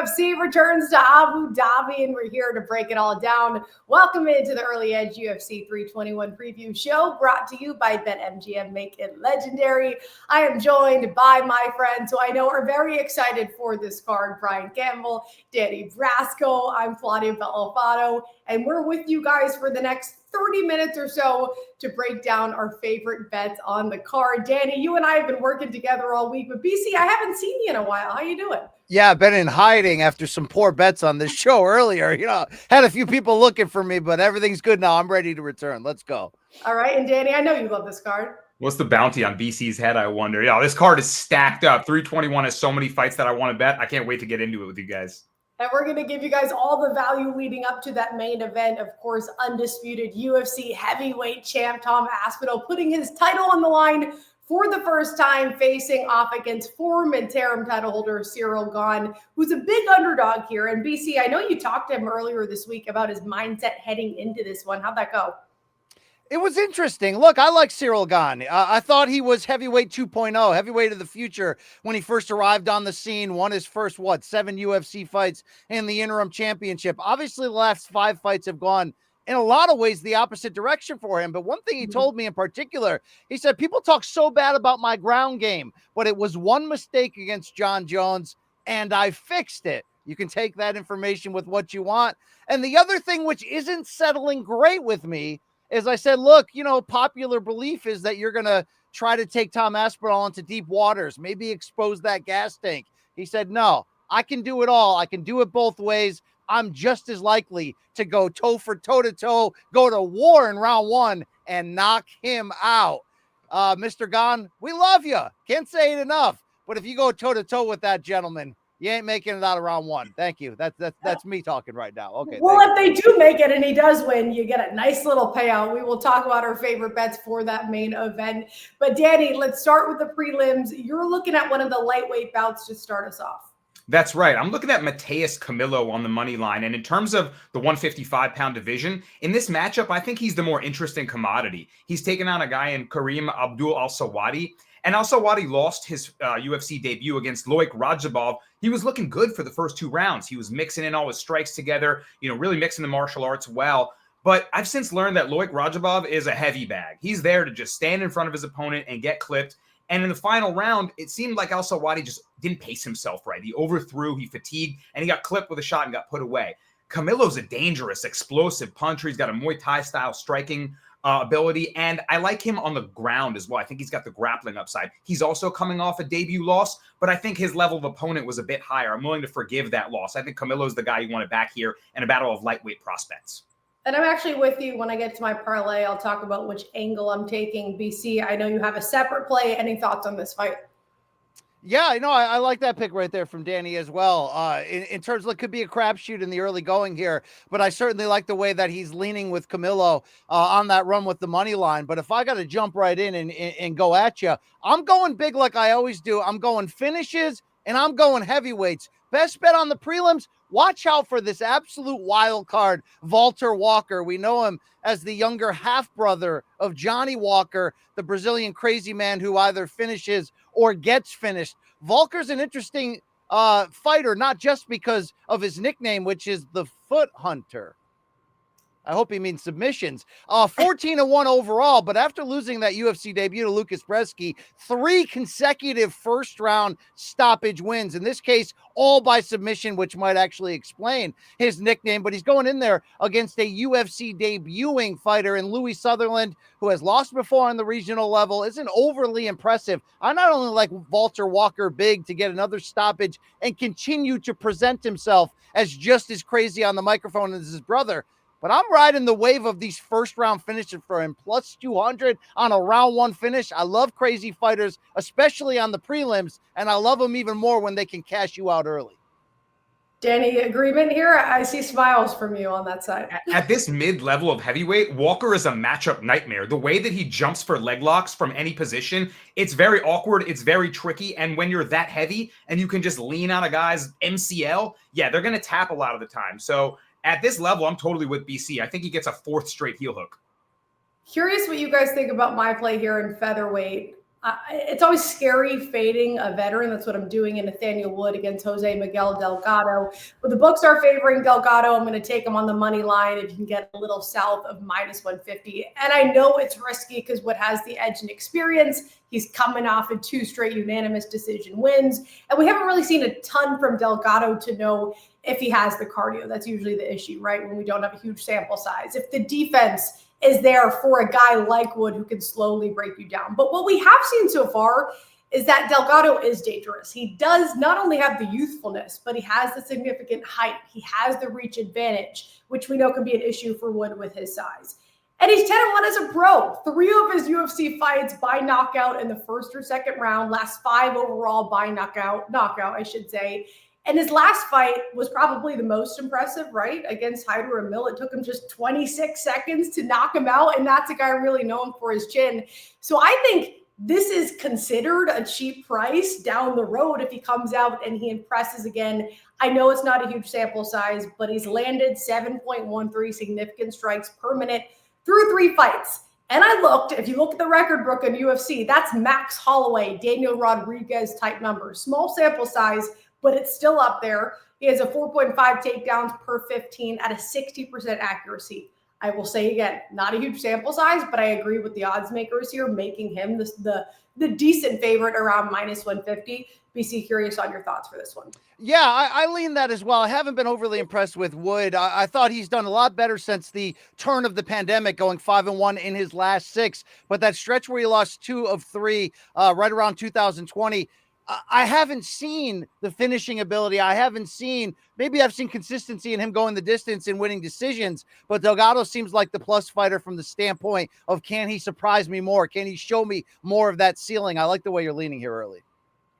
UFC returns to Abu Dhabi, and we're here to break it all down. Welcome into the Early Edge UFC 321 preview show, brought to you by BetMGM. Make it legendary. I am joined by my friends who I know are very excited for this card: Brian Campbell, Danny Brasco. I'm Claudia Bellofatto, and we're with you guys for the next 30 minutes or so to break down our favorite bets on the card. Danny, you and I have been working together all week, but BC, I haven't seen you in a while. How you doing? Yeah, I've been in hiding after some poor bets on this show earlier. Had a few people looking for me, but everything's good now. I'm ready to return. Let's go. All right, and Danny, I know you love this card. What's the bounty on BC's head, I wonder? Yeah, this card is stacked up. 321 has so many fights that I want to bet. I can't wait to get into it with you guys. And we're going to give you guys all the value leading up to that main event. Of course, undisputed UFC heavyweight champ Tom Aspinall putting his title on the line for the first time, facing off against former interim title holder Ciryl Gane, who's a big underdog here. And BC, I know you talked to him earlier this week about his mindset heading into this one. How'd that go? It was interesting. Look, I like Ciryl Gane. I thought he was heavyweight 2.0, heavyweight of the future when he first arrived on the scene, won his first, 7 UFC fights in the interim championship. Obviously, the last 5 fights have gone in a lot of ways the opposite direction for him. But one thing he told me in particular, he said, people talk so bad about my ground game, but it was one mistake against John Jones, and I fixed it. You can take that information with what you want. And the other thing, which isn't settling great with me, is I said, look, popular belief is that you're going to try to take Tom Aspinall into deep waters, maybe expose that gas tank. He said, no, I can do it all. I can do it both ways. I'm just as likely to go toe-to-toe, go to war in round 1 and knock him out. Mr. Gane, we love you. Can't say it enough. But if you go toe-to-toe with that gentleman, you ain't making it out of round 1. Thank you. That's me talking right now. Okay. Well, if they do make it and he does win, you get a nice little payout. We will talk about our favorite bets for that main event. But Danny, let's start with the prelims. You're looking at one of the lightweight bouts to start us off. That's right. I'm looking at Mateus Camilo on the money line. And in terms of the 155-pound division, in this matchup, I think he's the more interesting commodity. He's taken on a guy in Kareem Abdul Al-Sawadi. And Al-Sawadi lost his UFC debut against Loic Radzhabov. He was looking good for the first 2 rounds. He was mixing in all his strikes together, really mixing the martial arts well. But I've since learned that Loic Radzhabov is a heavy bag. He's there to just stand in front of his opponent and get clipped. And in the final round, it seemed like Al-Sawadi just didn't pace himself right. He overthrew, he fatigued, and he got clipped with a shot and got put away. Camilo's a dangerous, explosive puncher. He's got a Muay Thai-style striking ability, and I like him on the ground as well. I think he's got the grappling upside. He's also coming off a debut loss, but I think his level of opponent was a bit higher. I'm willing to forgive that loss. I think Camilo's the guy you want to back here in a battle of lightweight prospects. And I'm actually with you. When I get to my parlay, I'll talk about which angle I'm taking. BC, I know you have a separate play. Any thoughts on this fight? Yeah, I like that pick right there from Danny as well. In terms of it could be a crapshoot in the early going here, but I certainly like the way that he's leaning with Camilo on that run with the money line. But if I got to jump right in and go at you, I'm going big like I always do. I'm going finishes and I'm going heavyweights. Best bet on the prelims. Watch out for this absolute wild card, Walter Walker. We know him as the younger half-brother of Johnny Walker, the Brazilian crazy man who either finishes or gets finished. Walker's an interesting fighter, not just because of his nickname, which is the Foot Hunter. I hope he means submissions. 14-1 overall, but after losing that UFC debut to Lucas Brasco, 3 consecutive first-round stoppage wins. In this case, all by submission, which might actually explain his nickname. But he's going in there against a UFC debuting fighter in Louis Sutherland, who has lost before on the regional level, isn't overly impressive. I not only like Walter Walker big to get another stoppage and continue to present himself as just as crazy on the microphone as his brother, but I'm riding the wave of these first-round finishes for him, plus 200 on a round 1 finish. I love crazy fighters, especially on the prelims, and I love them even more when they can cash you out early. Danny, agreement here? I see smiles from you on that side. At this mid-level of heavyweight, Walker is a matchup nightmare. The way that he jumps for leg locks from any position, it's very awkward, it's very tricky, and when you're that heavy and you can just lean on a guy's MCL, yeah, they're going to tap a lot of the time. So at this level, I'm totally with BC. I think he gets a 4th straight heel hook. Curious what you guys think about my play here in featherweight. It's always scary fading a veteran. That's what I'm doing in Nathaniel Wood against Jose Miguel Delgado. But the books are favoring Delgado. I'm going to take him on the money line if you can get a little south of -150. And I know it's risky because Wood has the edge and experience. He's coming off of 2 straight unanimous decision wins. And we haven't really seen a ton from Delgado to know if he has the cardio. That's usually the issue, right? When we don't have a huge sample size. If the defense is there for a guy like Wood who can slowly break you down. But what we have seen so far is that Delgado is dangerous. He does not only have the youthfulness, but he has the significant height. He has the reach advantage, which we know can be an issue for Wood with his size. And he's 10-1 as a pro. 3 of his UFC fights by knockout in the first or second round, last 5 overall by knockout, I should say. And his last fight was probably the most impressive, right? Against Hyder Emil. It took him just 26 seconds to knock him out. And that's a guy really known for his chin. So I think this is considered a cheap price down the road if he comes out and he impresses again. I know it's not a huge sample size, but he's landed 7.13 significant strikes per minute through 3 fights. And I looked, if you look at the record book in UFC, that's Max Holloway, Daniel Rodriguez type numbers. Small sample size, but it's still up there. He has a 4.5 takedowns per 15 at a 60% accuracy. I will say again, not a huge sample size, but I agree with the odds makers here, making him the decent favorite around -150. BC, curious on your thoughts for this one. Yeah, I lean that as well. I haven't been overly impressed with Wood. I thought he's done a lot better since the turn of the pandemic, going 5-1 in his last 6. But that stretch where he lost 2 of 3, right around 2020, I haven't seen the finishing ability. Maybe I've seen consistency in him going the distance and winning decisions, but Delgado seems like the plus fighter from the standpoint of, can he surprise me more? Can he show me more of that ceiling? I like the way you're leaning here early.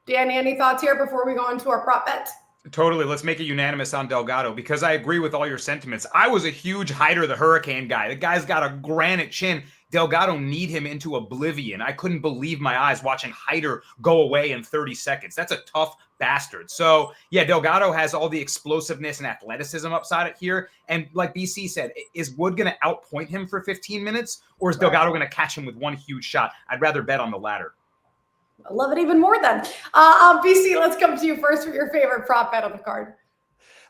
Danny, any thoughts here before we go into our prop bets? Totally. Let's make it unanimous on Delgado because I agree with all your sentiments. I was a huge Hyder the Hurricane guy. The guy's got a granite chin. Delgado kneed him into oblivion. I couldn't believe my eyes watching Hyder go away in 30 seconds. That's a tough bastard. So, yeah, Delgado has all the explosiveness and athleticism upside it here. And like BC said, is Wood going to outpoint him for 15 minutes or is Delgado going to catch him with one huge shot? I'd rather bet on the latter. I love it even more then. BC, let's come to you first for your favorite prop bet on the card.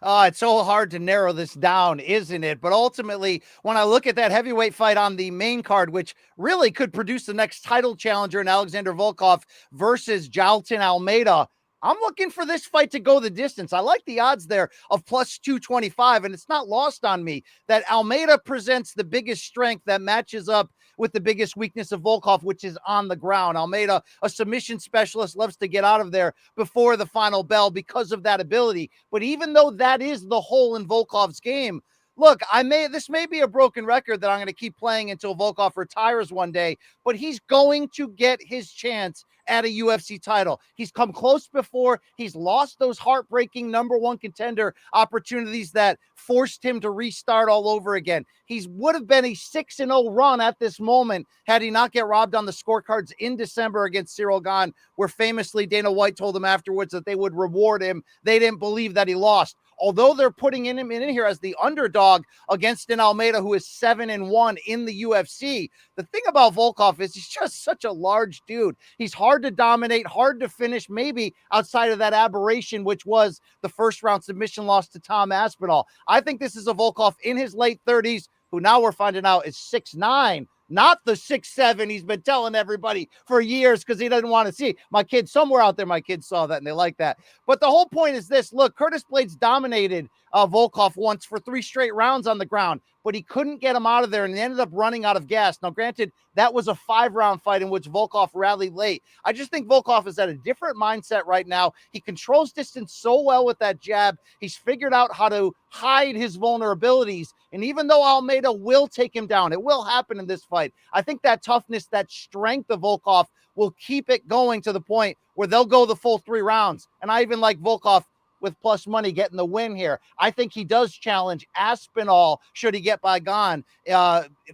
It's so hard to narrow this down, isn't it? But ultimately, when I look at that heavyweight fight on the main card, which really could produce the next title challenger in Alexander Volkov versus Jailton Almeida, I'm looking for this fight to go the distance. I like the odds there of +225, and it's not lost on me that Almeida presents the biggest strength that matches up with the biggest weakness of Volkov, which is on the ground. Almeida, a submission specialist, loves to get out of there before the final bell because of that ability. But even though that is the hole in Volkov's game, look, this may be a broken record that I'm going to keep playing until Volkov retires one day, but he's going to get his chance at a UFC title. He's come close before. He's lost those heartbreaking #1 contender opportunities that forced him to restart all over again. He would have been a 6-0 run at this moment had he not get robbed on the scorecards in December against Cyril Gane, where famously Dana White told him afterwards that they would reward him. They didn't believe that he lost. Although they're putting him in here as the underdog against an Almeida who is 7-1 in the UFC, the thing about Volkov is he's just such a large dude. He's hard to dominate, hard to finish, maybe outside of that aberration, which was the first round submission loss to Tom Aspinall. I think this is a Volkov in his late 30s, who now we're finding out is 6'9", not the 6'7" he's been telling everybody for years because he doesn't want to see. My kids, somewhere out there, my kids saw that and they like that. But the whole point is this. Look, Curtis Blades dominated Volkov once for 3 straight rounds on the ground, but he couldn't get him out of there and he ended up running out of gas. Now, granted, that was a 5-round fight in which Volkov rallied late. I just think Volkov is at a different mindset right now. He controls distance so well with that jab. He's figured out how to hide his vulnerabilities. And even though Almeida will take him down, it will happen in this fight, I think that toughness, that strength of Volkov will keep it going to the point where they'll go the full 3 rounds. And I even like Volkov with plus money getting the win here. I think he does challenge Aspinall should he get by Gane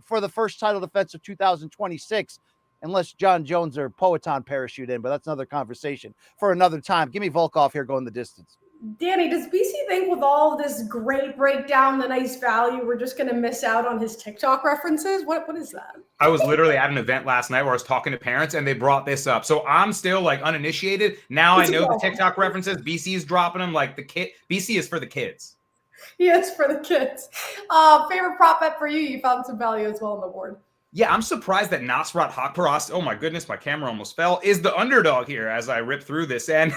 for the first title defense of 2026, unless John Jones or Poetan parachute in, but that's another conversation for another time. Give me Volkov here going the distance. Danny, does BC think with all this great breakdown, the nice value, we're just going to miss out on his TikTok references? What is that? I was literally at an event last night where I was talking to parents and they brought this up. So I'm still like uninitiated. Now I know the TikTok references. BC is dropping them like BC is for the kids. Yes, for the kids. Favorite prop bet for you? You found some value as well on the board. Yeah, I'm surprised that Nasrat Hakparas, oh my goodness, my camera almost fell, is the underdog here as I rip through this. And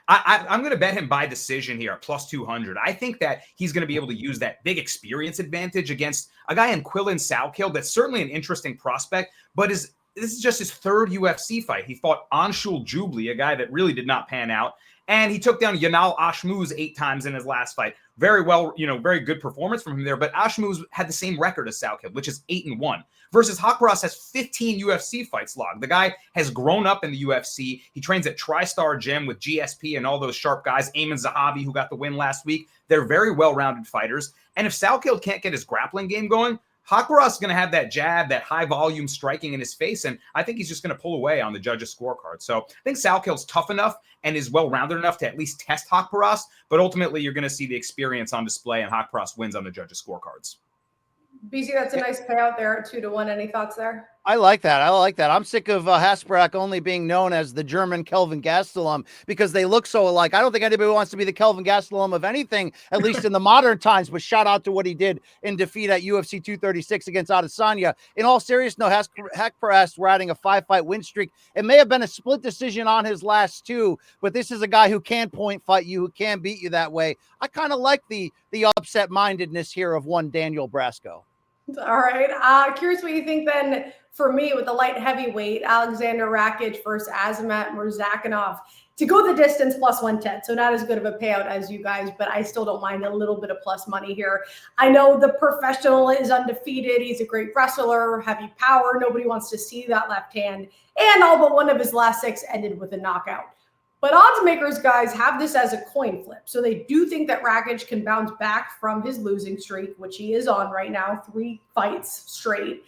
I'm going to bet him by decision here at plus 200. I think that he's going to be able to use that big experience advantage against a guy in Quillan Salkill that's certainly an interesting prospect, but this is just his third UFC fight. He fought Anshul Jubli, a guy that really did not pan out. And he took down Yanal Ashmuz 8 times in his last fight. Very well, very good performance from him there. But Ashmuz had the same record as Salkill, which is 8-1. Versus Hakparas has 15 UFC fights logged. The guy has grown up in the UFC. He trains at TriStar Gym with GSP and all those sharp guys. Ayman Zahabi, who got the win last week. They're very well-rounded fighters. And if Salkill can't get his grappling game going, Hakparas is going to have that jab, that high-volume striking in his face, and I think he's just going to pull away on the judges' scorecard. So I think Salkill's tough enough and is well-rounded enough to at least test Hakparas, but ultimately you're going to see the experience on display, and Hakparas wins on the judges' scorecards. BC, that's a nice payout there at 2-1. Any thoughts there? I like that. I'm sick of Hasbrock only being known as the German Kelvin Gastelum because they look so alike. I don't think anybody wants to be the Kelvin Gastelum of anything, at least in the modern times, but shout out to what he did in defeat at UFC 236 against Adesanya. In all seriousness, Hakparas riding a 5-fight win streak. It may have been a split decision on his last 2, but this is a guy who can point fight you, who can beat you that way. I kind of like the upset mindedness here of one Daniel Brasco. All right. Curious what you think then for me with the light heavyweight, Alexander Rakic versus Azamat Murzakanov. To go the distance, plus 110. So not as good of a payout as you guys, but I still don't mind a little bit of plus money here. I know the professional is undefeated. He's a great wrestler, heavy power. Nobody wants to see that left hand. And all but one of his last 6 ended with a knockout. But odds makers, guys, have this as a coin flip. So they do think that Rakic can bounce back from his losing streak, which he is on right now, 3 fights straight.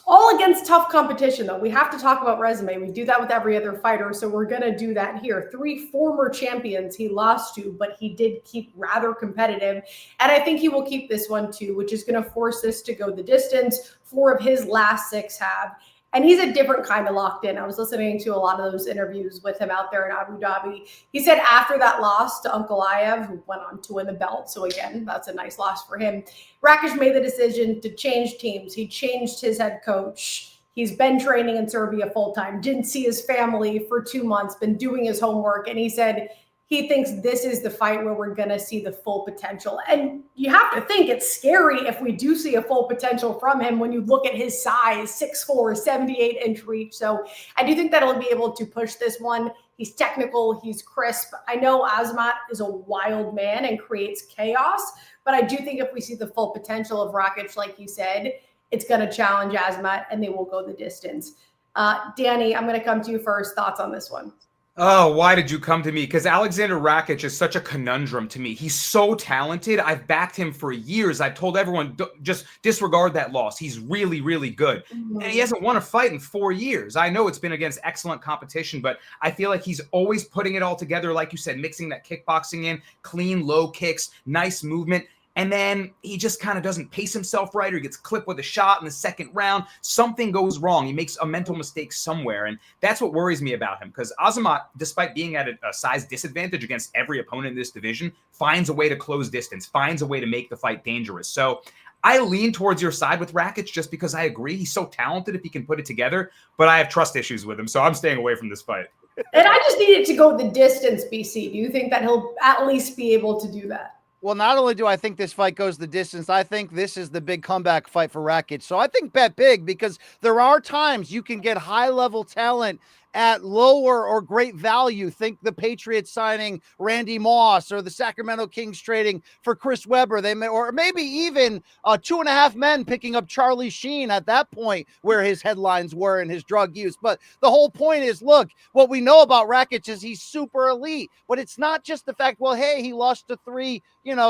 All against tough competition, though. We have to talk about resume. We do that with every other fighter, so we're going to do that here. 3 former champions he lost to, but he did keep rather competitive. And I think he will keep this one, too, which is going to force this to go the distance. 4 of his last 6 have. And he's a different kind of locked in. I was listening to a lot of those interviews with him out there in Abu Dhabi. He said after that loss to Ankalaev, who went on to win the belt, so again, that's a nice loss for him, Rakic made the decision to change teams. He changed his head coach. He's been training in Serbia full-time, didn't see his family for 2 months, been doing his homework, and he said he thinks this is the fight where we're going to see the full potential. And you have to think it's scary if we do see a full potential from him when you look at his size, 6'4", 78-inch reach. So I do think that he'll be able to push this one. He's technical. He's crisp. I know Azamat is a wild man and creates chaos, but I do think if we see the full potential of Rakic, like you said, it's going to challenge Azamat and they will go the distance. Danny, I'm going to come to you first. Thoughts on this one? Oh, why did you come to me? Because Alexander Rakic is such a conundrum to me. He's so talented. I've backed him for years. I've told everyone, just disregard that loss. He's really, really good. Mm-hmm. And he hasn't won a fight in 4 years. I know it's been against excellent competition, but I feel like he's always putting it all together. Like you said, mixing that kickboxing in, clean, low kicks, nice movement. And then he just kind of doesn't pace himself right, or he gets clipped with a shot in the second round. Something goes wrong. He makes a mental mistake somewhere. And that's what worries me about him, because Azamat, despite being at a size disadvantage against every opponent in this division, finds a way to close distance, finds a way to make the fight dangerous. So I lean towards your side with Rakic just because I agree he's so talented if he can put it together, but I have trust issues with him, so I'm staying away from this fight. And I just need it to go the distance, BC. Do you think that he'll at least be able to do that? Well, not only do I think this fight goes the distance, I think this is the big comeback fight for Rakic. So I think bet big, because there are times you can get high-level talent at lower or great value. Think the Patriots signing Randy Moss, or the Sacramento Kings trading for Chris Webber. They may, or maybe even 2.5 Men picking up Charlie Sheen at that point where his headlines were and his drug use. But the whole point is, look, what we know about Rakic is he's super elite, but it's not just the fact, well, hey, he lost to 3,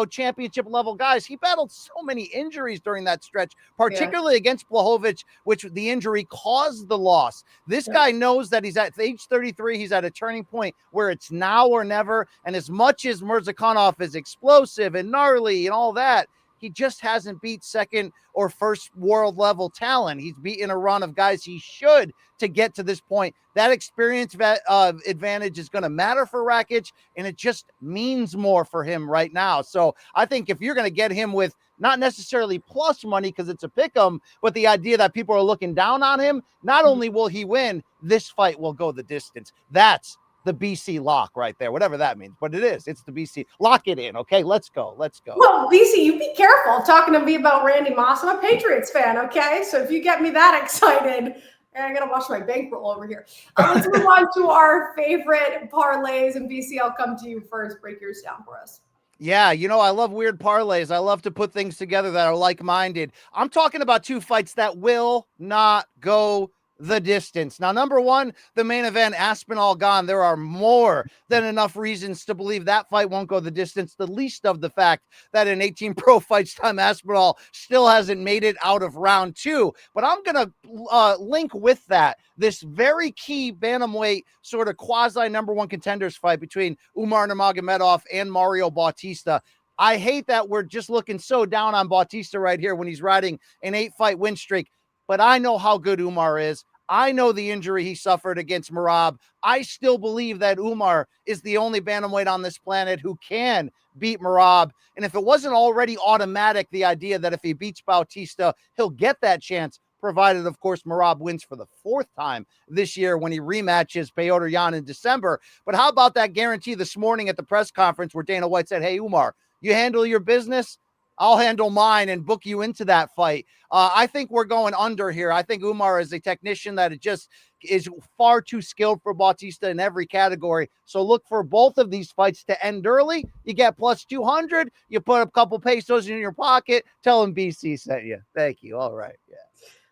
championship level guys. He battled so many injuries during that stretch, particularly against Blachowicz, which the injury caused the loss. This guy knows that he's at age 33. He's at a turning point where it's now or never. And as much as Mirzakhanov is explosive and gnarly and all that, he just hasn't beat second or first world level talent. He's beaten a run of guys he should to get to this point. That experience advantage is going to matter for Rakic, and it just means more for him right now. So I think if you're going to get him with not necessarily plus money because it's a pick 'em, but the idea that people are looking down on him, not only will he win, this fight will go the distance. That's the BC lock right there, whatever that means, but it is. It's the BC. Lock it in, okay? Let's go. Well, BC, you be careful talking to me about Randy Moss. I'm a Patriots fan, okay? So if you get me that excited, I gotta watch my bankroll over here. Let's move on to our favorite parlays, and BC, I'll come to you first. Break yours down for us. Yeah, I love weird parlays. I love to put things together that are like-minded. I'm talking about two fights that will not go the distance. Now, number one, the main event, Aspinall gone. There are more than enough reasons to believe that fight won't go the distance, the least of the fact that in 18 pro fights time, Aspinall still hasn't made it out of round 2. But I'm going to link with that this very key bantamweight sort of quasi number one contenders fight between Umar Nurmagomedov and Mario Bautista. I hate that we're just looking so down on Bautista right here when he's riding an 8-fight win streak. But I know how good Umar is. I know the injury he suffered against Merab. I still believe that Umar is the only bantamweight on this planet who can beat Merab. And if it wasn't already automatic, the idea that if he beats Bautista, he'll get that chance, provided, of course, Merab wins for the 4th time this year when he rematches Petr Yan in December. But how about that guarantee this morning at the press conference where Dana White said, hey, Umar, you handle your business, I'll handle mine and book you into that fight. I think we're going under here. I think Umar is a technician that it just is far too skilled for Bautista in every category. So look for both of these fights to end early. You get plus 200. You put a couple pesos in your pocket. Tell him BC sent you. Thank you. All right. Yeah.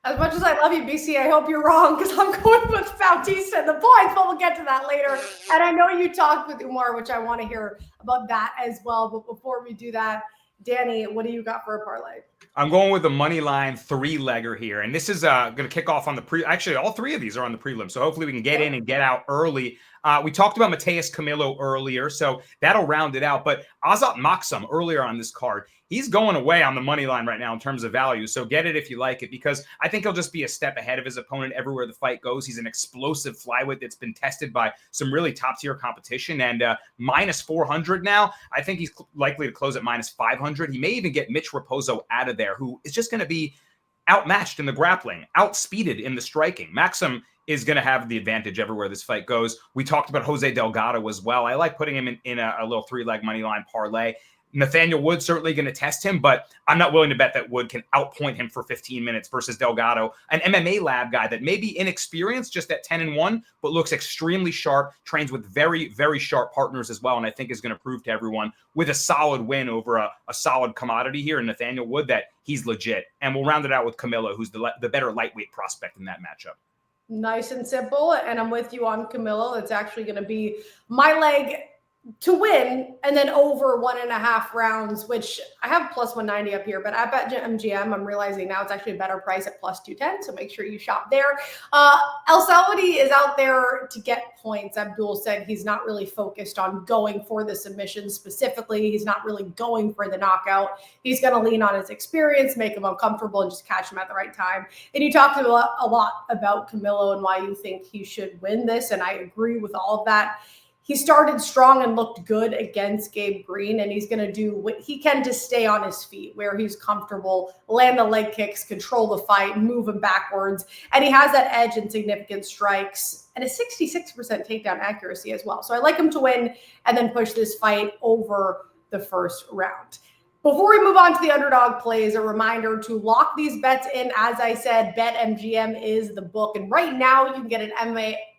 As much as I love you, BC, I hope you're wrong because I'm going with Bautista and the points, but we'll get to that later. And I know you talked with Umar, which I want to hear about that as well. But before we do that, Danny, what do you got for a parlay? I'm going with the money line 3-legger here. And this is going to kick off on the actually, all 3 of these are on the prelim. So hopefully we can get in and get out early. We talked about Mateus Camilo earlier, so that'll round it out. But Azat Maksum earlier on this card, he's going away on the money line right now in terms of value. So get it if you like it, because I think he'll just be a step ahead of his opponent everywhere the fight goes. He's an explosive flyweight that's been tested by some really top-tier competition. And minus 400 now, I think he's likely to close at minus 500. He may even get Mitch Raposo out of there, who is just going to be outmatched in the grappling, outspeeded in the striking. Maxim is going to have the advantage everywhere this fight goes. We talked about Jose Delgado as well. I like putting him in a little 3-leg money line parlay. Nathaniel Wood certainly going to test him, but I'm not willing to bet that Wood can outpoint him for 15 minutes versus Delgado, an MMA lab guy that may be inexperienced, just at 10-1, but looks extremely sharp, trains with very, very sharp partners as well, and I think is going to prove to everyone with a solid win over a solid commodity here in Nathaniel Wood that he's legit. And we'll round it out with Camilo, who's the better lightweight prospect in that matchup. Nice and simple, and I'm with you on Camilo. It's actually going to be my leg to win and then over 1.5 rounds, which I have plus 190 up here, but I bet MGM, I'm realizing now it's actually a better price at plus 210. So make sure you shop there. El Saudi is out there to get points. Abdul said he's not really focused on going for the submission specifically. He's not really going for the knockout. He's going to lean on his experience, make him uncomfortable, and just catch him at the right time. And you talked a lot about Camilo and why you think he should win this. And I agree with all of that. He started strong and looked good against Gabe Green, and he's going to do what he can to stay on his feet where he's comfortable, land the leg kicks, control the fight, move him backwards. And he has that edge in significant strikes and a 66% takedown accuracy as well. So I like him to win and then push this fight over the first round. Before we move on to the underdog plays, a reminder to lock these bets in. As I said, BetMGM is the book. And right now you can get an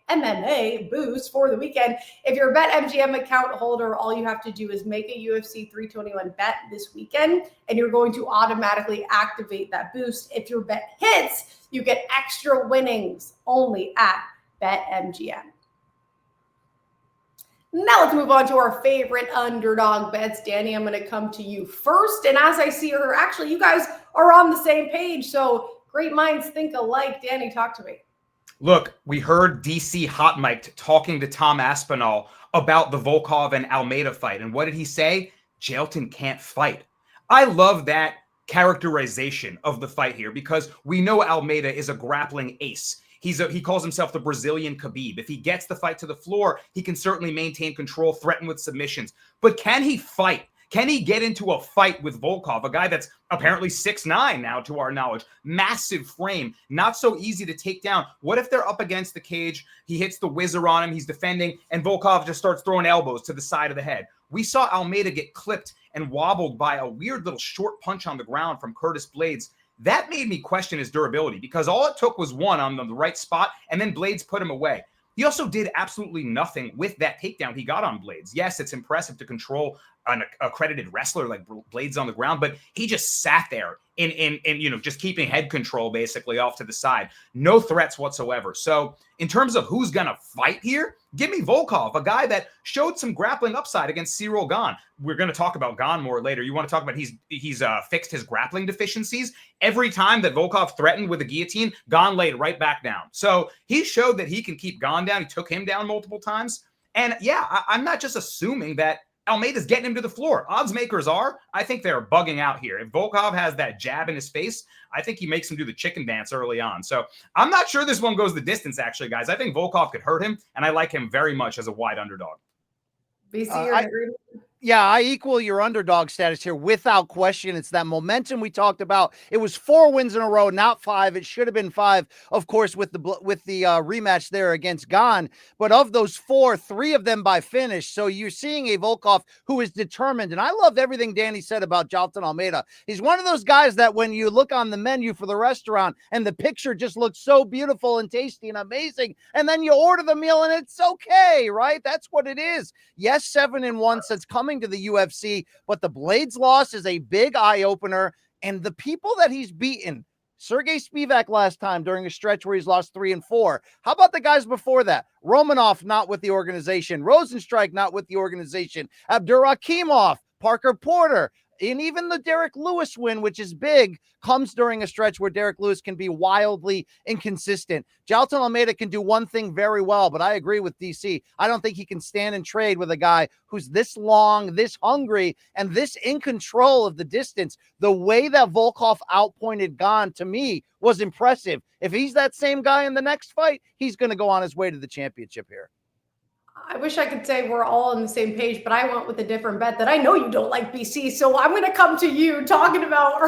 MMA boost for the weekend. If you're a BetMGM account holder, all you have to do is make a UFC 321 bet this weekend, and you're going to automatically activate that boost. If your bet hits, you get extra winnings only at BetMGM. Now let's move on to our favorite underdog bets. Danny, I'm going to come to you first. And as I see her, actually, you guys are on the same page. So great minds think alike. Danny, talk to me. Look, we heard DC hot mic'd talking to Tom Aspinall about the Volkov and Almeida fight. And what did he say? Jailton can't fight. I love that characterization of the fight here because we know Almeida is a grappling ace. He calls himself the Brazilian Khabib. If he gets the fight to the floor, he can certainly maintain control, threaten with submissions. But can he fight? Can he get into a fight with Volkov, a guy that's apparently 6'9" now to our knowledge, massive frame, not so easy to take down? What if they're up against the cage, he hits the whizzer on him, he's defending, and Volkov just starts throwing elbows to the side of the head? We saw Almeida get clipped and wobbled by a weird little short punch on the ground from Curtis Blades. That made me question his durability because all it took was one on the right spot, and then Blades put him away. He also did absolutely nothing with that takedown he got on Blades. Yes, it's impressive to control an accredited wrestler like Blades on the ground, but he just sat there in just keeping head control basically off to the side. No threats whatsoever. So in terms of who's going to fight here, give me Volkov, a guy that showed some grappling upside against Cyril Gane. We're going to talk about Gane more later. You want to talk about he's fixed his grappling deficiencies. Every time that Volkov threatened with a guillotine, Gane laid right back down. So he showed that he can keep Gane down. He took him down multiple times. And yeah, I'm not just assuming that Almeida's getting him to the floor. Odds makers are. I think they're bugging out here. If Volkov has that jab in his face, I think he makes him do the chicken dance early on. So I'm not sure this one goes the distance, actually, guys. I think Volkov could hurt him, and I like him very much as a wide underdog. BC, you're agreeing? Yeah, I equal your underdog status here without question. It's that momentum we talked about. It was 4 wins in a row, not 5. It should have been 5, of course, with the rematch there against Gane. But of those 4, 3 of them by finish. So you're seeing a Volkov who is determined. And I love everything Danny said about Jailton Almeida. He's one of those guys that when you look on the menu for the restaurant and the picture just looks so beautiful and tasty and amazing, and then you order the meal and it's okay, right? That's what it is. Yes, 7-1 since coming to the UFC, but the Blades loss is a big eye-opener, and the people that he's beaten, Sergey Spivak last time during a stretch where he's lost 3 and 4. How about the guys before that? Romanov not with the organization, Rosenstrike not with the organization, Abdurakhimov, Parker Porter, and even the Derek Lewis win, which is big, comes during a stretch where Derek Lewis can be wildly inconsistent. Jailton Almeida can do one thing very well, but I agree with DC. I don't think he can stand and trade with a guy who's this long, this hungry, and this in control of the distance. The way that Volkov outpointed Gane, to me, was impressive. If he's that same guy in the next fight, he's going to go on his way to the championship here. I wish I could say we're all on the same page, but I went with a different bet that I know you don't like, BC. So I'm going to come to you talking about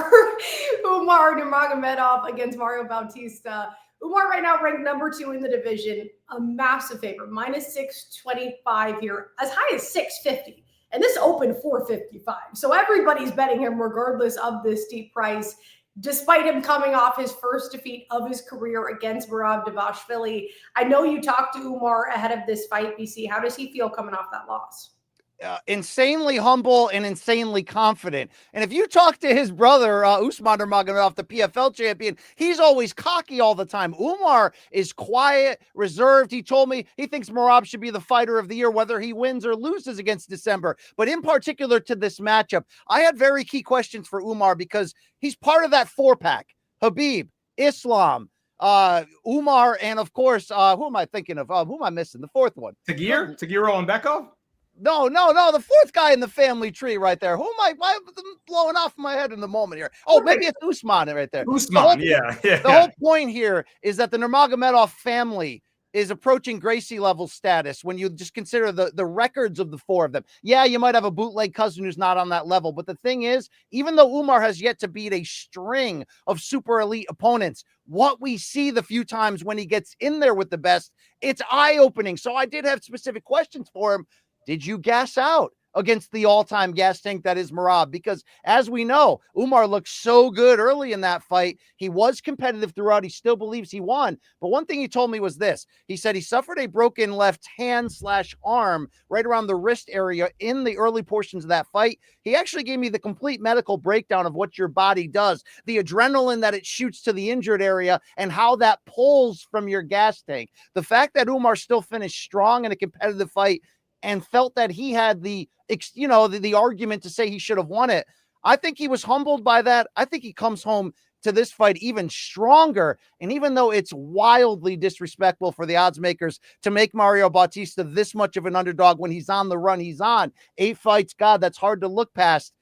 Umar Nurmagomedov against Mario Bautista. Umar right now ranked number 2 in the division, a massive favorite, minus 625 here, as high as 650. And this opened 455. So everybody's betting him regardless of this steep price, despite him coming off his first defeat of his career against Merab Dvalishvili. I know you talked to Umar ahead of this fight, BC. How does he feel coming off that loss? Insanely humble and insanely confident. And if you talk to his brother, Usman Nurmagomedov, the PFL champion, he's always cocky all the time. Umar is quiet, reserved. He told me he thinks Merab should be the fighter of the year, whether he wins or loses against December. But in particular to this matchup, I had very key questions for Umar because he's part of that 4-pack. Khabib, Islam, Umar, and of course, who am I thinking of? Who am I missing? The 4th one. Tagir Ulanbekov? No, the 4th guy in the family tree right there. Who am I? Why am I blowing off my head in the moment here? Oh, maybe it's Usman right there. Usman, The whole point here is that the Nurmagomedov family is approaching Gracie level status when you just consider the records of the 4 of them. Yeah, you might have a bootleg cousin who's not on that level, but the thing is, even though Umar has yet to beat a string of super elite opponents, what we see the few times when he gets in there with the best, it's eye-opening. So I did have specific questions for him. Did you gas out against the all-time gas tank that is Merab? Because as we know, Umar looked so good early in that fight. He was competitive throughout. He still believes he won. But one thing he told me was this. He said he suffered a broken left hand/arm right around the wrist area in the early portions of that fight. He actually gave me the complete medical breakdown of what your body does, the adrenaline that it shoots to the injured area, and how that pulls from your gas tank. The fact that Umar still finished strong in a competitive fight and felt that he had the argument to say he should have won it. I think he was humbled by that. I think he comes home to this fight even stronger. And even though it's wildly disrespectful for the odds makers to make Mario Bautista this much of an underdog when he's on the run he's on, 8 fights, God, that's hard to look past.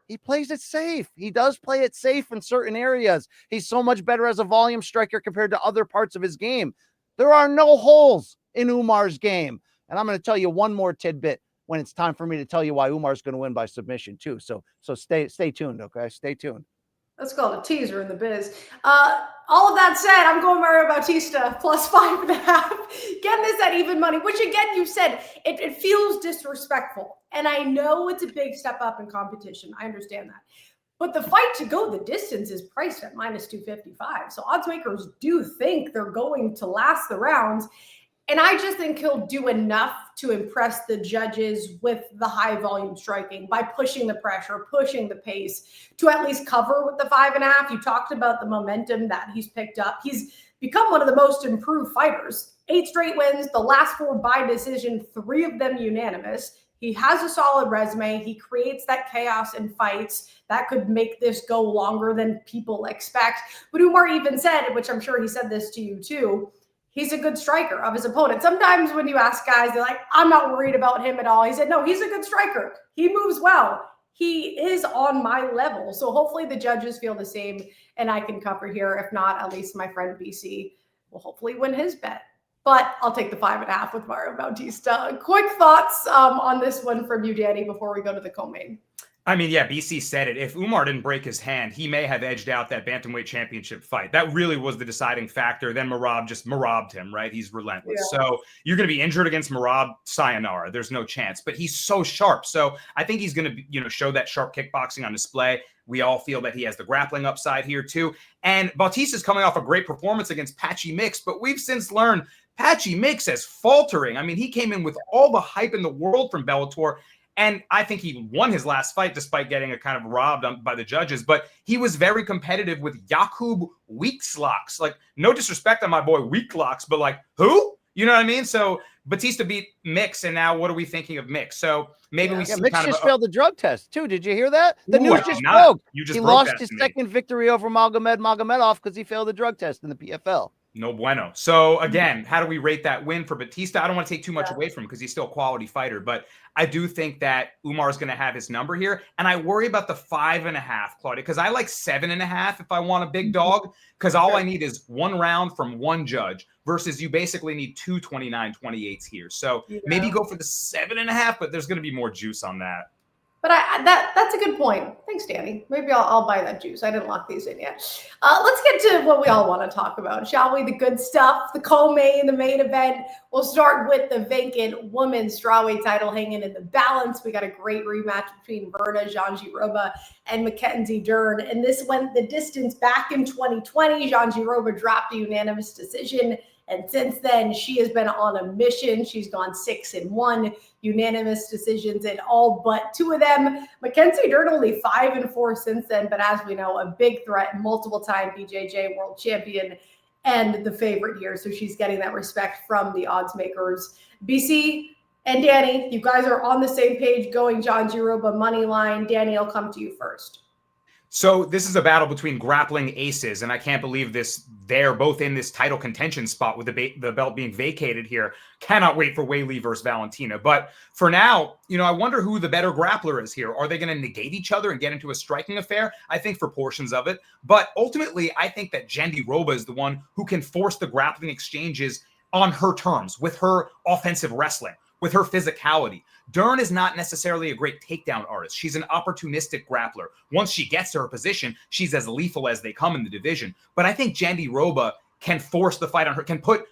He plays it safe. He does play it safe in certain areas. He's so much better as a volume striker compared to other parts of his game. There are no holes in Umar's game. And I'm going to tell you one more tidbit when it's time for me to tell you why Umar's going to win by submission too. So stay tuned, okay? Stay tuned. Let's call it a teaser in the biz. All of that said, I'm going Mario Bautista plus 5.5. Getting this at even money, which again, you said, it feels disrespectful. And I know it's a big step up in competition. I understand that. But the fight to go the distance is priced at minus 255. So odds makers do think they're going to last the rounds. And I just think he'll do enough to impress the judges with the high volume striking by pushing the pressure, pushing the pace to at least cover with the 5.5. You talked about the momentum that he's picked up. He's become one of the most improved fighters. 8 straight wins, the last 4 by decision, 3 of them unanimous. He has a solid resume. He creates that chaos in fights that could make this go longer than people expect. But Umar even said, which I'm sure he said this to you too, he's a good striker of his opponent. Sometimes when you ask guys, they're like, I'm not worried about him at all. He said, no, he's a good striker. He moves well. He is on my level. So hopefully the judges feel the same and I can cover here. If not, at least my friend BC will hopefully win his bet. But I'll take the 5.5 with Mario Bautista. Quick thoughts on this one from you, Danny, before we go to the co-main. I mean, yeah, BC said it. If Umar didn't break his hand, he may have edged out that bantamweight championship fight. That really was the deciding factor. Then Merab just Merab'd him, right? He's relentless. Yeah. So you're going to be injured against Merab, sayonara. There's no chance. But he's so sharp. So I think he's going to, show that sharp kickboxing on display. We all feel that he has the grappling upside here too. And Bautista's coming off a great performance against Patchy Mix, but we've since learned Patchy Mix is faltering. I mean, he came in with all the hype in the world from Bellator. And I think he won his last fight despite getting a kind of robbed by the judges. But he was very competitive with Jakub Weekslocks. Like, no disrespect on my boy Weeklocks, but like, who? You know what I mean? So Bautista beat Mix, and now what are we thinking of Mix? So maybe we see Mix kind just of failed the drug test too. Did you hear that? The news just broke. He lost his second victory over Magomedov because he failed the drug test in the PFL. No bueno. So again, how do we rate that win for Bautista? I don't want to take too much away from him because he's still a quality fighter, but I do think that Umar is going to have his number here. And I worry about the 5.5, Claudia, because I like 7.5 if I want a big dog, because all I need is 1 round from 1 judge versus you basically need 2 29-28s here. So maybe go for the 7.5, but there's going to be more juice on that. But that's a good point. Thanks, Danny. Maybe I'll buy that juice. I didn't lock these in yet. Let's get to what we all want to talk about, shall we? The good stuff, the co-main, the main event. We'll start with the vacant women's strawweight title hanging in the balance. We got a great rematch between Verna Jandiroba and Mackenzie Dern. And this went the distance back in 2020. Jandiroba dropped a unanimous decision. And since then, she has been on a mission. She's gone 6-1, unanimous decisions in all but 2 of them. Mackenzie Dern only 5-4 since then, but as we know, a big threat, multiple-time BJJ world champion and the favorite here. So she's getting that respect from the odds makers. BC and Danny, you guys are on the same page going Jandiroba money line. Danny, I'll come to you first. So this is a battle between grappling aces, and I can't believe this. They're both in this title contention spot with the belt being vacated here. Cannot wait for Weili versus Valentina. But for now, I wonder who the better grappler is here. Are they going to negate each other and get into a striking affair? I think for portions of it. But ultimately, I think that Jandiroba is the one who can force the grappling exchanges on her terms, with her offensive wrestling, with her physicality. Dern is not necessarily a great takedown artist. She's an opportunistic grappler. Once she gets to her position, she's as lethal as they come in the division. But I think Jandiroba can force the fight on her, can put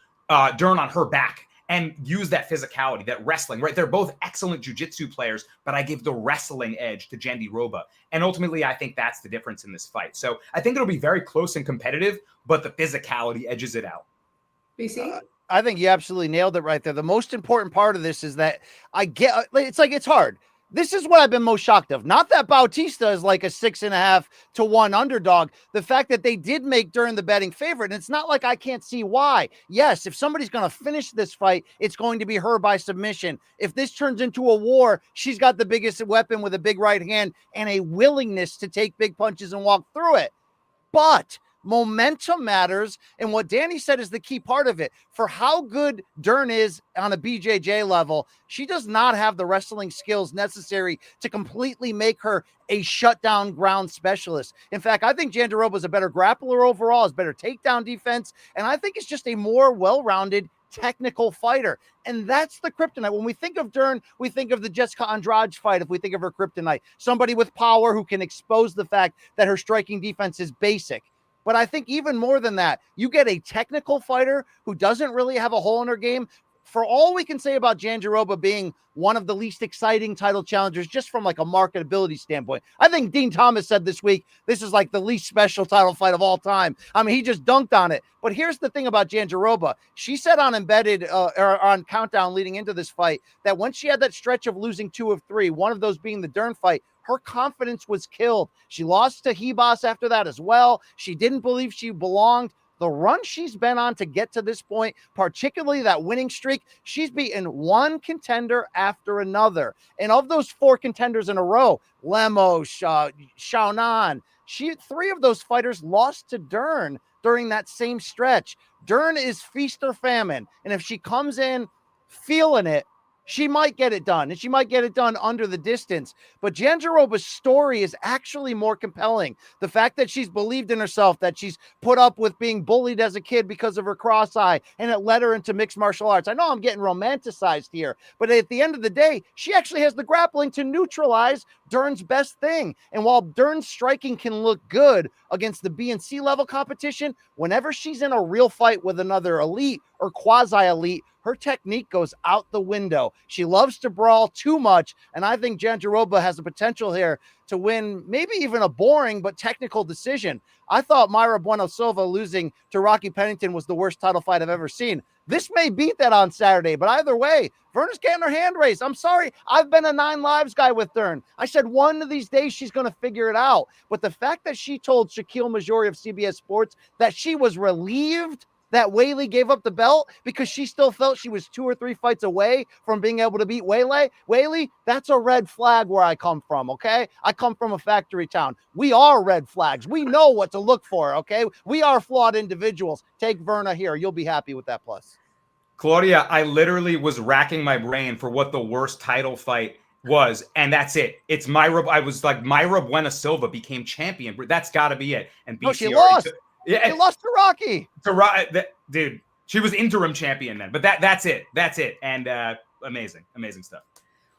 Dern on her back and use that physicality, that wrestling, right? They're both excellent jiu-jitsu players, but I give the wrestling edge to Jandiroba. And ultimately, I think that's the difference in this fight. So I think it'll be very close and competitive, but the physicality edges it out. BC? I think you absolutely nailed it right there. The most important part of this is that it's hard. This is what I've been most shocked of. Not that Bautista is like a 6.5-1 underdog. The fact that they did make Dern the betting favorite. And it's not like I can't see why. Yes, if somebody's going to finish this fight, it's going to be her by submission. If this turns into a war, she's got the biggest weapon with a big right hand and a willingness to take big punches and walk through it. but momentum matters. And what Danny said is the key part of it. For how good Dern is on a BJJ level, she does not have the wrestling skills necessary to completely make her a shutdown ground specialist. In fact, I think Jandiroba is a better grappler overall, has better takedown defense, and I think it's just a more well-rounded technical fighter. And that's the kryptonite. When we think of Dern, we think of the Jessica Andrade fight. If we think of her kryptonite, somebody with power who can expose the fact that her striking defense is basic. But I think even more than that, you get a technical fighter who doesn't really have a hole in her game. For all we can say about Jandiroba being one of the least exciting title challengers, just from like a marketability standpoint, I think Dean Thomas said this week, this is like the least special title fight of all time. I mean, he just dunked on it. But here's the thing about Jandiroba. She said on Embedded or on Countdown leading into this fight that when she had that stretch of losing 2 of 3, one of those being the Dern fight, her confidence was killed. She lost to Hebas after that as well. She didn't believe she belonged. The run she's been on to get to this point, particularly that winning streak, she's beaten one contender after another. And of those 4 contenders in a row, Lemos, Xiaonan, 3 of those fighters lost to Dern during that same stretch. Dern is feast or famine. And if she comes in feeling it, she might get it done, and she might get it done under the distance. But Jandiroba's story is actually more compelling. The fact that she's believed in herself, that she's put up with being bullied as a kid because of her cross eye, and it led her into mixed martial arts. I know I'm getting romanticized here, but at the end of the day, she actually has the grappling to neutralize Dern's best thing. And while Dern's striking can look good against the B and C level competition, whenever she's in a real fight with another elite or quasi-elite, her technique goes out the window. She loves to brawl too much, and I think Jandiroba has the potential here to win maybe even a boring but technical decision. I thought Mayra Bueno Silva losing to Rocky Pennington was the worst title fight I've ever seen. This may beat that on Saturday, but either way, Verna's getting her hand raised. I'm sorry. I've been a 9 lives guy with Dern. I said one of these days she's going to figure it out. But the fact that she told Shaquille Majori of CBS Sports that she was relieved that Weili gave up the belt because she still felt she was 2 or 3 fights away from being able to beat Weili, that's a red flag where I come from, okay? I come from a factory town. We are red flags. We know what to look for, okay? We are flawed individuals. Take Verna here. You'll be happy with that plus. Claudia, I literally was racking my brain for what the worst title fight was, and that's it. It's Mayra. I was like, Mayra Bueno Silva became champion. That's got to be it. And BC she lost. She lost to Rocky. Dude, she was interim champion then. But that's it. That's it. And amazing stuff.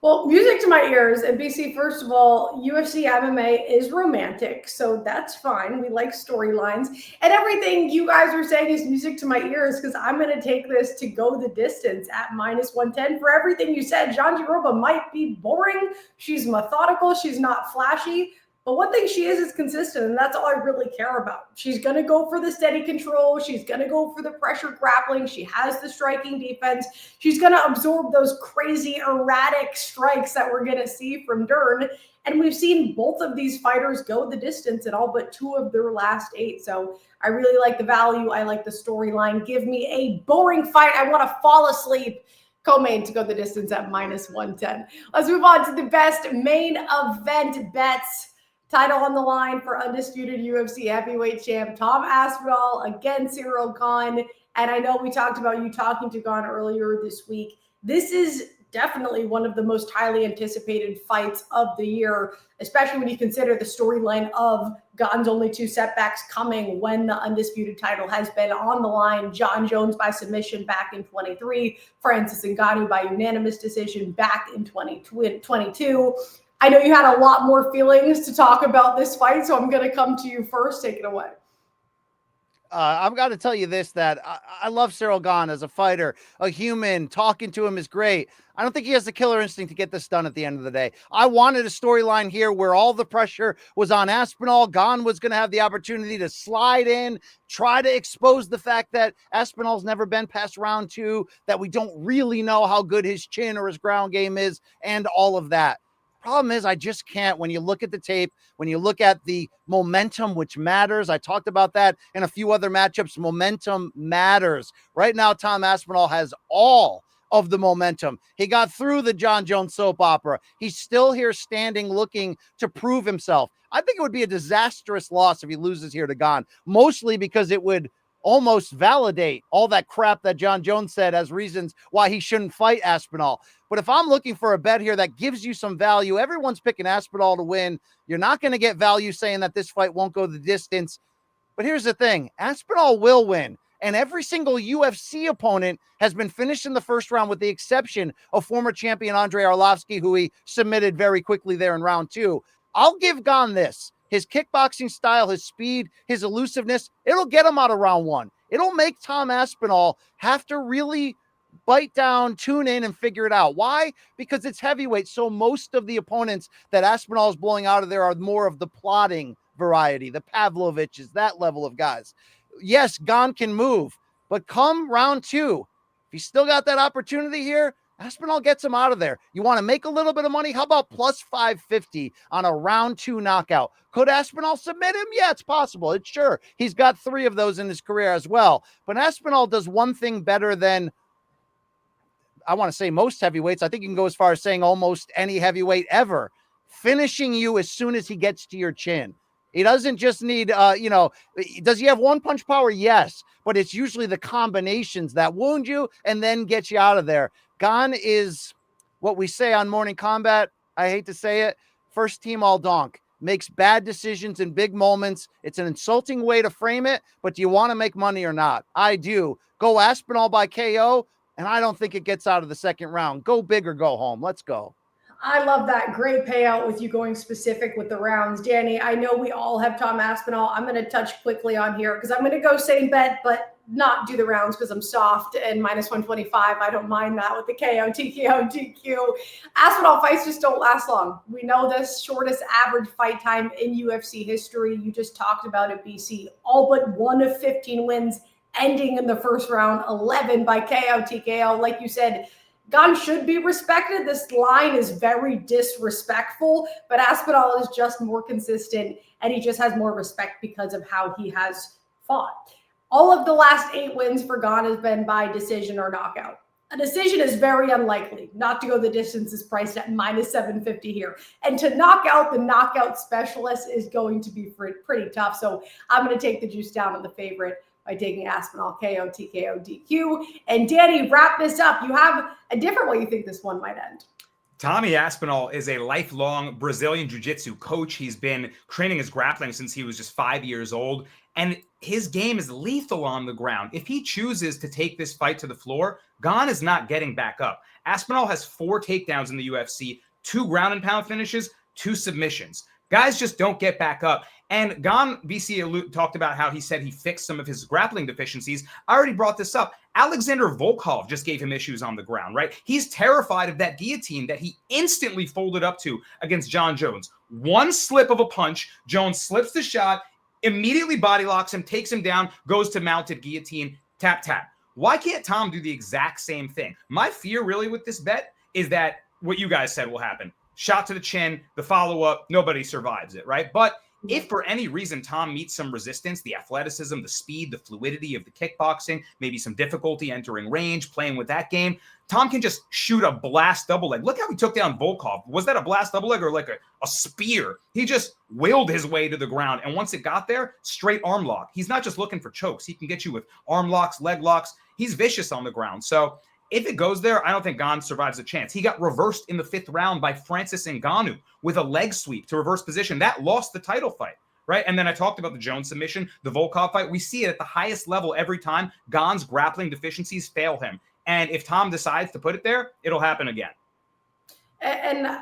Well, music to my ears. And BC, first of all, UFC MMA is romantic, so that's fine. We like storylines. And everything you guys are saying is music to my ears because I'm going to take this to go the distance at -110. For everything you said, Jandiroba might be boring. She's methodical. She's not flashy. But one thing she is consistent, and that's all I really care about. She's going to go for the steady control. She's going to go for the pressure grappling. She has the striking defense. She's going to absorb those crazy, erratic strikes that we're going to see from Dern. And we've seen both of these fighters go the distance in all but 2 of their last 8. So I really like the value. I like the storyline. Give me a boring fight. I want to fall asleep. Co-main to go the distance at -110. Let's move on to the best main event bets. Title on the line for undisputed UFC heavyweight champ Tom Aspinall against Cyril Gane. And I know we talked about you talking to Gane earlier this week. This is definitely one of the most highly anticipated fights of the year, especially when you consider the storyline of Gane's only 2 setbacks coming when the undisputed title has been on the line. John Jones by submission back in 23, Francis Ngannou by unanimous decision back in 2022. I know you had a lot more feelings to talk about this fight, so I'm going to come to you first. Take it away. I've got to tell you this, that I love Cyril Gane as a fighter, a human. Talking to him is great. I don't think he has the killer instinct to get this done at the end of the day. I wanted a storyline here where all the pressure was on Aspinall. Gane was going to have the opportunity to slide in, try to expose the fact that Aspinall's never been past round 2, that we don't really know how good his chin or his ground game is, and all of that. Problem is, I just can't. When you look at the tape, when you look at the momentum, which matters, I talked about that in a few other matchups, momentum matters. Right now, Tom Aspinall has all of the momentum. He got through the John Jones soap opera. He's still here standing, looking to prove himself. I think it would be a disastrous loss if he loses here to Gane, mostly because it would almost validate all that crap that John Jones said as reasons why he shouldn't fight Aspinall. But if I'm looking for a bet here that gives you some value, everyone's picking Aspinall to win. You're not going to get value saying that this fight won't go the distance. But here's the thing, Aspinall will win. And every single UFC opponent has been finished in the first round with the exception of former champion Andrei Arlovsky, who he submitted very quickly there in round 2. I'll give Gane this. His kickboxing style, his speed, his elusiveness, it'll get him out of round 1. It'll make Tom Aspinall have to really bite down, tune in, and figure it out. Why? Because it's heavyweight. So most of the opponents that Aspinall is blowing out of there are more of the plodding variety, the Pavloviches, that level of guys. Yes, Gane can move, but come round 2, if he's still got that opportunity here, Aspinall gets him out of there. You want to make a little bit of money? How about plus 550 on a round 2 knockout? Could Aspinall submit him? Yeah, it's possible. It's sure. He's got 3 of those in his career as well. But Aspinall does one thing better than, I want to say most heavyweights. I think you can go as far as saying almost any heavyweight ever. Finishing you as soon as he gets to your chin. He doesn't just need, does he have one-punch power? Yes. But it's usually the combinations that wound you and then get you out of there. Gane is what we say on Morning Combat. I hate to say it. First team all donk. Makes bad decisions in big moments. It's an insulting way to frame it, but do you want to make money or not? I do. Go Aspinall by KO, and I don't think it gets out of the second round. Go big or go home. Let's go. I love that. Great payout with you going specific with the rounds. Danny, I know we all have Tom Aspinall. I'm going to touch quickly on here because I'm going to go same bet, but not do the rounds because I'm soft and minus 125. I don't mind that with the KO, TKO, DQ. Aspinall fights just don't last long. We know this. Shortest average fight time in UFC history. You just talked about it, BC. All but 1 of 15 wins ending in the first round, 11 by KO, TKO. Like you said, Gane should be respected. This line is very disrespectful, but Aspinall is just more consistent and he just has more respect because of how he has fought. All of the last 8 wins for Gane has been by decision or knockout. A decision is very unlikely. Not to go the distance is priced at minus 750 here. And to knock out the knockout specialist is going to be pretty tough. So I'm going to take the juice down on the favorite by taking Aspinall, KO, TKO, DQ. And Danny, wrap this up. You have a different way you think this one might end. Tommy Aspinall is a lifelong Brazilian jiu-jitsu coach. He's been training his grappling since he was just 5 years old. And his game is lethal on the ground. If he chooses to take this fight to the floor, Gane is not getting back up. Aspinall has 4 takedowns in the UFC, 2 ground and pound finishes, 2 submissions. Guys just don't get back up. And Gane, BC talked about how he said he fixed some of his grappling deficiencies. I already brought this up. Alexander Volkov just gave him issues on the ground, right? He's terrified of that guillotine that he instantly folded up to against John Jones. One slip of a punch, Jones slips the shot, immediately body locks him, takes him down, goes to mounted guillotine, tap, tap. Why can't Tom do the exact same thing? My fear really with this bet is that what you guys said will happen. Shot to the chin, the follow-up, nobody survives it, right? But if for any reason Tom meets some resistance, the athleticism, the speed, the fluidity of the kickboxing, maybe some difficulty entering range, playing with that game, Tom can just shoot a blast double leg. Look how he took down Volkov. Was that a blast double leg or like a spear? He just willed his way to the ground. And once it got there, straight arm lock. He's not just looking for chokes. He can get you with arm locks, leg locks. He's vicious on the ground. So if it goes there, I don't think Gane survives a chance. He got reversed in the 5th round by Francis Ngannou with a leg sweep to reverse position. That lost the title fight, right? And then I talked about the Jones submission, the Volkov fight. We see it at the highest level every time. Gane's grappling deficiencies fail him. And if Tom decides to put it there, it'll happen again. And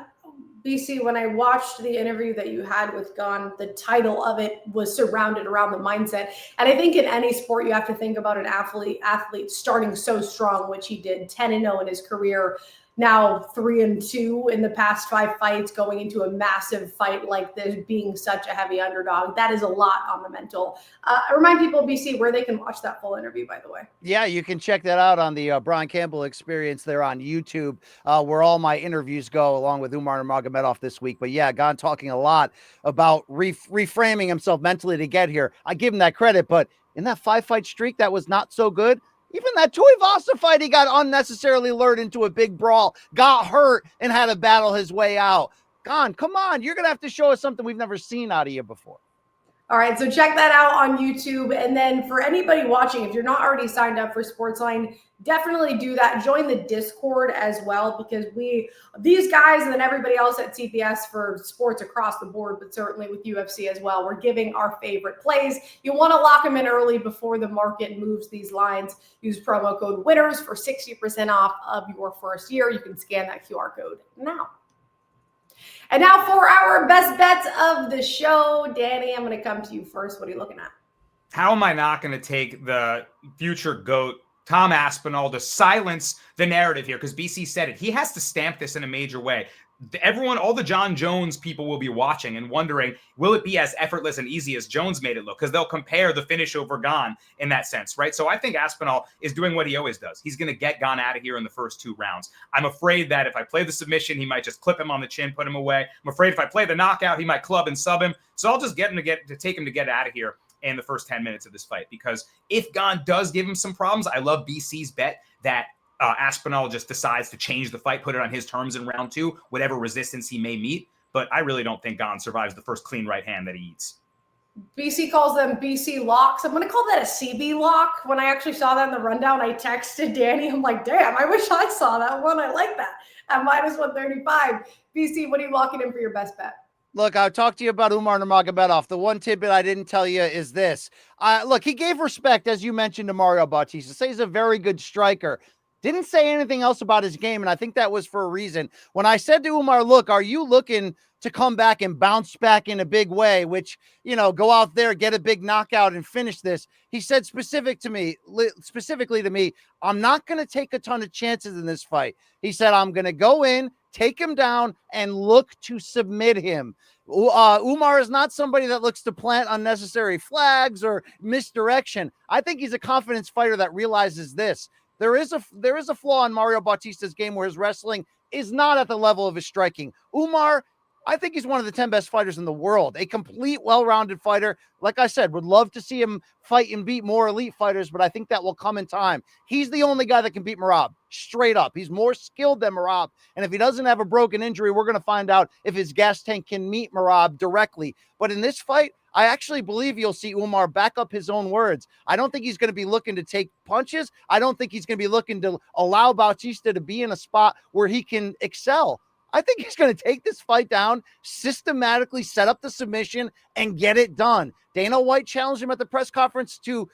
BC, when I watched the interview that you had with Gane, the title of it was surrounded around the mindset. And I think in any sport, you have to think about an athlete starting so strong, which he did, 10-0 in his career, now 3-2 in the past 5 fights, going into a massive fight like this, being such a heavy underdog. That is a lot on the mental. I remind people, BC, where they can watch that full interview, by the way. Yeah, you can check that out on the Brian Campbell Experience there on YouTube, where all my interviews go, along with Umar Nurmagomedov this week. But yeah, Gane talking a lot about reframing himself mentally to get here. I give him that credit, but in that 5-fight streak that was not so good, Even that Tuivasa fight, he got unnecessarily lured into a big brawl, got hurt, and had to battle his way out. Come on. You're going to have to show us something we've never seen out of you before. All right, so check that out on YouTube. And then for anybody watching, if you're not already signed up for SportsLine, definitely do that. Join the Discord as well, because these guys and then everybody else at CBS for sports across the board, but certainly with UFC as well, we're giving our favorite plays. You want to lock them in early before the market moves these lines. Use promo code WINNERS for 60% off of your first year. You can scan that QR code now. And now for our best bets of the show. Danny, I'm going to come to you first. What are you looking at? How am I not going to take the future GOAT, Tom Aspinall, to silence the narrative here? Because BC said it. He has to stamp this in a major way. Everyone, all the John Jones people will be watching and wondering, will it be as effortless and easy as Jones made it look? Because they'll compare the finish over Gane in that sense, right? So I think Aspinall is doing what he always does. He's going to get Gane out of here in the first 2 rounds. I'm afraid that if I play the submission, he might just clip him on the chin, put him away. I'm afraid if I play the knockout, he might club and sub him. So I'll just take him to get out of here in the first 10 minutes of this fight. Because if Gane does give him some problems, I love BC's bet that Aspinall just decides to change the fight, put it on his terms in round 2, whatever resistance he may meet. But I really don't think Gane survives the first clean right hand that he eats. BC calls them BC locks. I'm going to call that a CB lock. When I actually saw that in the rundown, I texted Danny. I'm like, damn, I wish I saw that one. I like that. At -135. BC, what are you locking in for your best bet? Look, I'll talk to you about Umar Nurmagomedov. The one tidbit I didn't tell you is this. Look, he gave respect, as you mentioned, to Mario Bautista. Say he's a very good striker. Didn't say anything else about his game, and I think that was for a reason. When I said to Umar, look, are you looking to come back and bounce back in a big way, which, go out there, get a big knockout and finish this? He said specifically to me, I'm not going to take a ton of chances in this fight. He said, I'm going to go in, take him down, and look to submit him. Umar is not somebody that looks to plant unnecessary flags or misdirection. I think he's a confidence fighter that realizes this. There is a flaw in Mario Bautista's game where his wrestling is not at the level of his striking. Umar, I think he's one of the 10 best fighters in the world, a complete, well-rounded fighter. Like I said, would love to see him fight and beat more elite fighters, but I think that will come in time. He's the only guy that can beat Merab, straight up. He's more skilled than Merab, and if he doesn't have a broken injury, we're going to find out if his gas tank can meet Merab directly. But in this fight, I actually believe you'll see Umar back up his own words. I don't think he's going to be looking to take punches. I don't think he's going to be looking to allow Bautista to be in a spot where he can excel. I think he's going to take this fight down, systematically set up the submission, and get it done. Dana White challenged him at the press conference to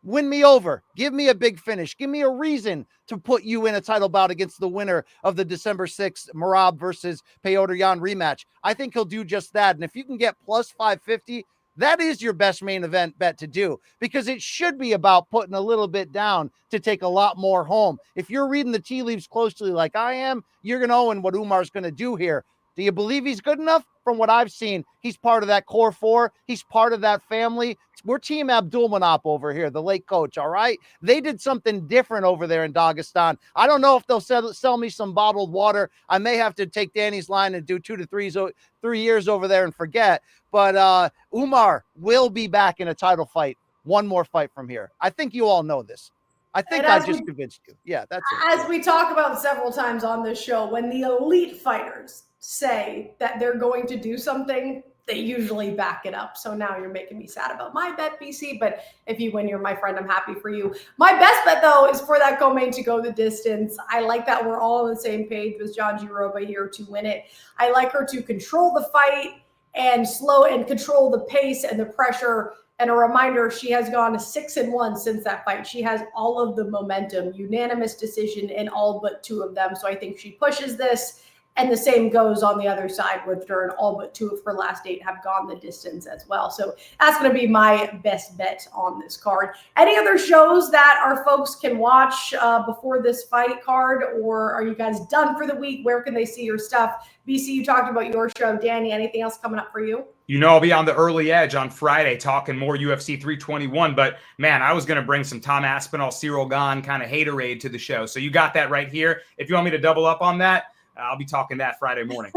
win me over. Give me a big finish. Give me a reason to put you in a title bout against the winner of the December 6th Merab versus Petr Yan rematch. I think he'll do just that. And if you can get plus 550, that is your best main event bet to do, because it should be about putting a little bit down to take a lot more home. If you're reading the tea leaves closely like I am, you're going to own what Umar's going to do here. Do you believe he's good enough? From what I've seen, he's part of that core 4. He's part of that family. We're Team Abdulmanap over here, the late coach, all right? They did something different over there in Dagestan. I don't know if they'll sell me some bottled water. I may have to take Danny's line and do 2 to 3 years over there and forget. But Umar will be back in a title fight, one more fight from here. I think you all know this. I think I just convinced you. Yeah, that's it. As we talk about several times on this show, when the elite fighters say that they're going to do something, they usually back it up. So now you're making me sad about my bet, BC, but if you win, you're my friend. I'm happy for you. My best bet, though, is for that co-main to go the distance. I like that we're all on the same page with John Giroba here to win it. I like her to control the fight and slow and control the pace and the pressure. And a reminder, she has gone 6-1 since that fight. She has all of the momentum, unanimous decision in all but 2 of them. So I think she pushes this. And the same goes on the other side with her, and all but 2 of her last 8 have gone the distance as well. So that's going to be my best bet on this card. Any other shows that our folks can watch before this fight card, or are you guys done for the week? Where can they see your stuff? BC, you talked about your show. Danny, anything else coming up for you? I'll be on the early edge on Friday talking more UFC 321. But, man, I was going to bring some Tom Aspinall, Cyril Gane kind of haterade to the show. So you got that right here. If you want me to double up on that, I'll be talking that Friday morning.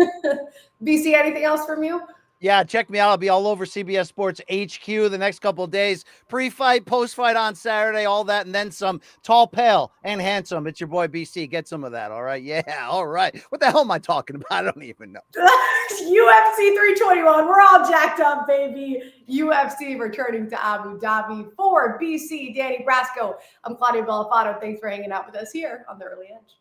BC, anything else from you? Yeah, check me out. I'll be all over CBS Sports HQ the next couple of days. Pre-fight, post-fight on Saturday, all that, and then some. Tall, pale, and handsome. It's your boy BC. Get some of that, all right? Yeah, all right. What the hell am I talking about? I don't even know. UFC 321. We're all jacked up, baby. UFC returning to Abu Dhabi. For BC, Danny Brasco, I'm Claudia Bellofatto. Thanks for hanging out with us here on The Early Edge.